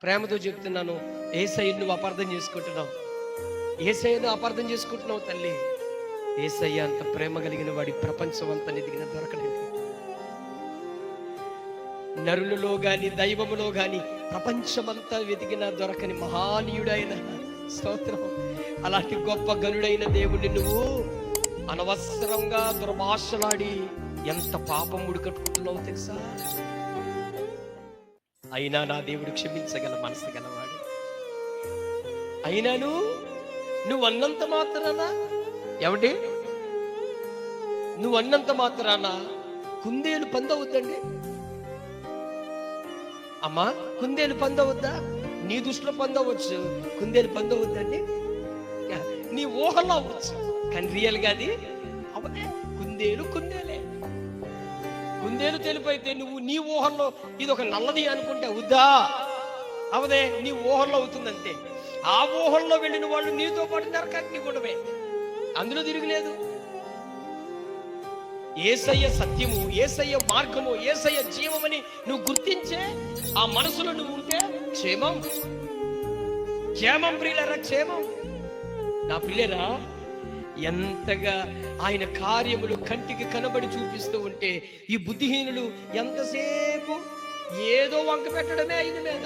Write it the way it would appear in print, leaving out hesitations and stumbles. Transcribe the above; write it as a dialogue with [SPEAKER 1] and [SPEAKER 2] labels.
[SPEAKER 1] ప్రేమతో చెప్తున్నాను, యేసయ్యను నువ్వు అపార్థం చేసుకుంటున్నావు. యేసయ్యను అపార్థం చేసుకుంటున్నావు తల్లి. యేసయ్య అంత ప్రేమ కలిగిన వాడి ప్రపంచం అంతా ఎదిగిన దొరకలేదు. నరులలో గాని దైవములో గాని ప్రపంచమంతా వెతికిన దొరకని మహానీయుడైన, స్తోత్రం, అలాంటి గొప్ప గనుడైన దేవుడిని నువ్వు అనవసరంగా దుర్భాషలాడి ఎంత పాపం ఉడికట్టుకుంటున్నావు తెలుసా? అయినా నా దేవుడు క్షమించగల మనసు గలవాడు. అయినాను నువ్వు అన్నంత మాత్రాన, ఏమండి, నువ్వు అన్నంత మాత్రాన కుందేలు పొందవద్దండి. అమ్మా, కుందేలు పొందవద్దా? నీ దృష్టిలో పొందవచ్చు, కుందేలు పొందవద్దండి. నీ ఊహల్లో అవ్వచ్చు, కానీ రియల్గా అది అవదే. కుందేలు కుందేలే. కుందేలు తెలుపు అయితే నువ్వు నీ ఊహల్లో ఇది ఒక నల్లది అనుకుంటే అవుద్దా? అవదే, నీ ఊహల్లో అవుతుందంతే. ఆ ఊహల్లో వెళ్ళిన వాళ్ళు నీతో పాటు నరకాగ్ని కూడమే, అందులో తిరగలేదు. యేసయ్య సత్యము, యేసయ్య మార్గము, యేసయ్య జీవమని నువ్వు గుర్తించే ఆ మనసులో నువ్వు ఉంటే క్షేమం. క్షేమం ప్రియులరా, క్షేమం. నా పిల్లరా, ఎంతగా ఆయన కార్యములు కంటికి కనబడి చూపిస్తూ ఉంటే ఈ బుద్ధిహీనులు ఎంతసేపు ఏదో వంక పెట్టడమే ఆయన మీద.